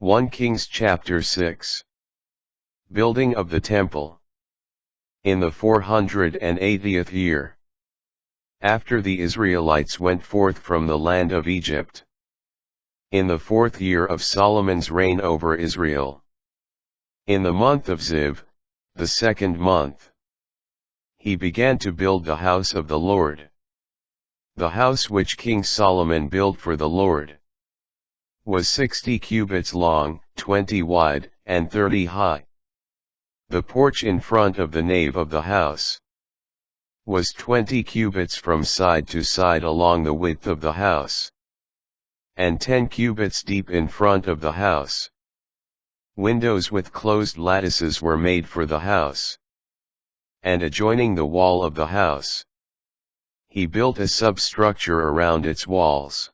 1 Kings chapter 6. Building of the Temple. In the 480th year, after the Israelites went forth from the land of Egypt, in the 4th year of Solomon's reign over Israel, in the month of Ziv, the 2nd month, he began to build the house of the Lord. The house which King Solomon built for the Lord was 60 cubits long, 20 wide, and 30 high. The porch in front of the nave of the house was 20 cubits from side to side along the width of the house, and 10 cubits deep in front of the house. Windows with closed lattices were made for the house, and adjoining the wall of the house, he built a substructure around its walls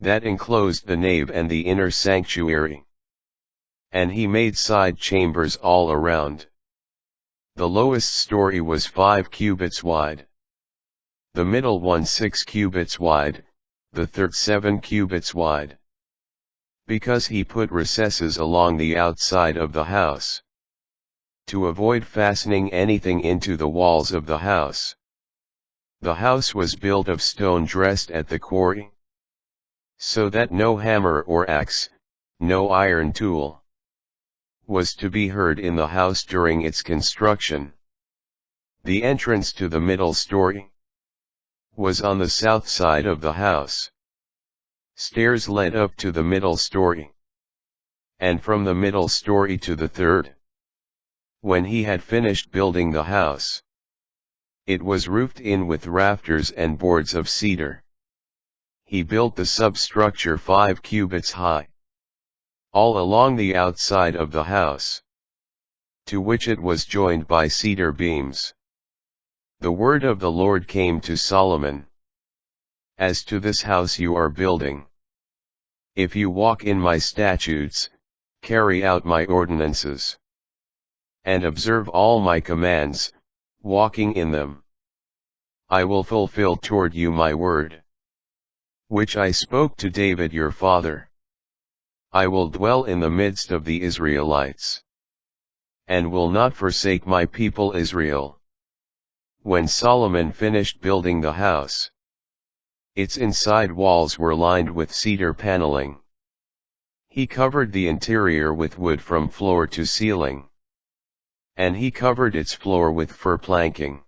that enclosed the nave and the inner sanctuary. And he made side chambers all around. The lowest story was 5 cubits wide, the middle one 6 cubits wide, the third 7 cubits wide. Because he put recesses along the outside of the house, to avoid fastening anything into the walls of the house. The house was built of stone dressed at the quarry, so that no hammer or axe, no iron tool, was to be heard in the house during its construction. The entrance to the middle story was on the south side of the house. Stairs led up to the middle story, and from the middle story to the third. When he had finished building the house, it was roofed in with rafters and boards of cedar. He built the substructure 5 cubits high, all along the outside of the house, to which it was joined by cedar beams. The word of the Lord came to Solomon: As to this house you are building, if you walk in my statutes, carry out my ordinances, and observe all my commands, walking in them, I will fulfill toward you my word, which I spoke to David your father. I will dwell in the midst of the Israelites, and will not forsake my people Israel. When Solomon finished building the house, its inside walls were lined with cedar paneling. He covered the interior with wood from floor to ceiling, and he covered its floor with fir planking.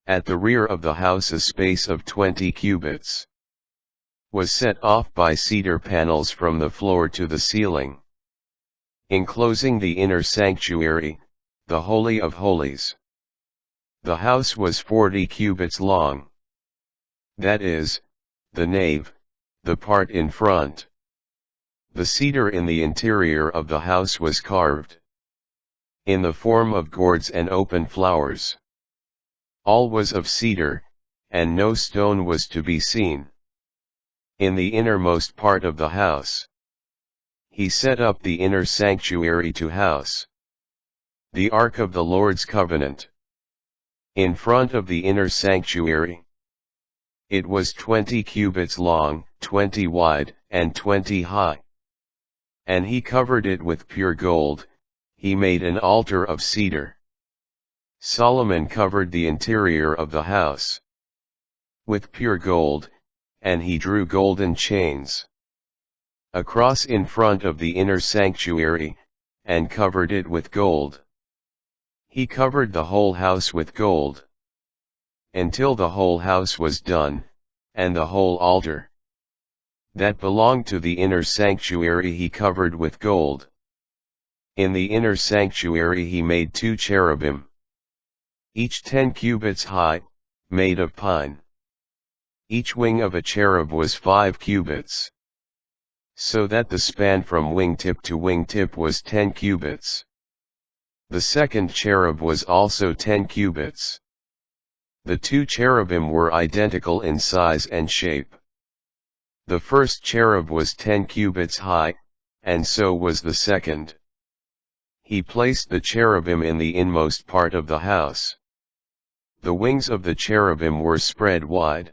At the rear of the house a space of 20 cubits was set off by cedar panels from the floor to the ceiling, enclosing the inner sanctuary, the Holy of Holies. The house was 40 cubits long. That is, the nave, the part in front. The cedar in the interior of the house was carved in the form of gourds and open flowers. All was of cedar, and no stone was to be seen. In the innermost part of the house, he set up the inner sanctuary to house the ark of the Lord's covenant. In front of the inner sanctuary, it was 20 cubits long, 20 wide, and 20 high. And he covered it with pure gold. He made an altar of cedar. Solomon covered the interior of the house with pure gold, and he drew golden chains across in front of the inner sanctuary, and covered it with gold. He covered the whole house with gold, until the whole house was done, and the whole altar that belonged to the inner sanctuary he covered with gold. In the inner sanctuary he made 2 cherubim, each 10 cubits high, made of pine. Each wing of a cherub was 5 cubits, so that the span from wingtip to wingtip was 10 cubits. The second cherub was also 10 cubits. The 2 cherubim were identical in size and shape. The first cherub was 10 cubits high, and so was the second. He placed the cherubim in the inmost part of the house. The wings of the cherubim were spread wide,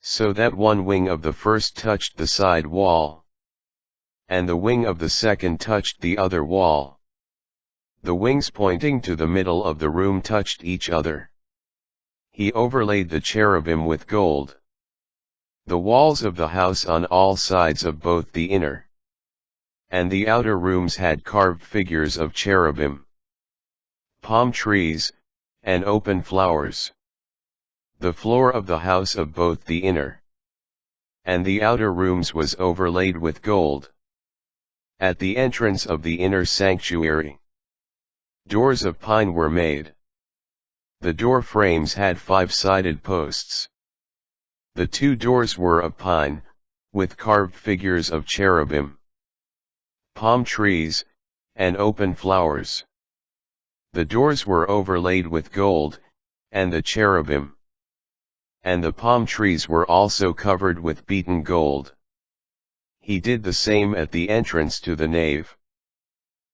so that one wing of the first touched the side wall, and the wing of the second touched the other wall. The wings pointing to the middle of the room touched each other. He overlaid the cherubim with gold. The walls of the house on all sides of both the inner and the outer rooms had carved figures of cherubim, palm trees, and open flowers. The floor of the house of both the inner and the outer rooms was overlaid with gold. At the entrance of the inner sanctuary, doors of pine were made. The door frames had 5-sided posts. The 2 doors were of pine, with carved figures of cherubim, palm trees, and open flowers. The doors were overlaid with gold, and the cherubim and the palm trees were also covered with beaten gold. He did the same at the entrance to the nave,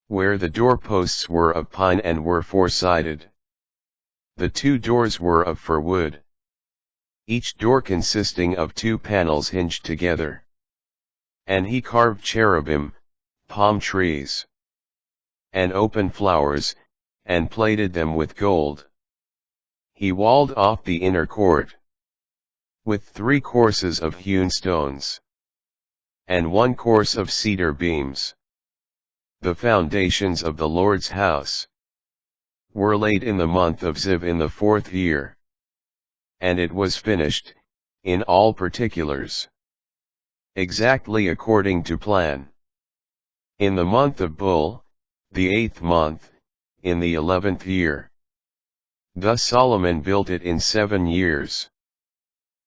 where the doorposts were of pine and were 4-sided. The 2 doors were of fir wood, each door consisting of 2 panels hinged together. And he carved cherubim, palm trees, and open flowers, and plated them with gold. He walled off the inner court with 3 courses of hewn stones, and 1 course of cedar beams. The foundations of the Lord's house were laid in the month of Ziv in the 4th year. And it was finished, in all particulars, exactly according to plan. In the month of Bul, the 8th month, in the 11th year. Thus Solomon built it in 7 years.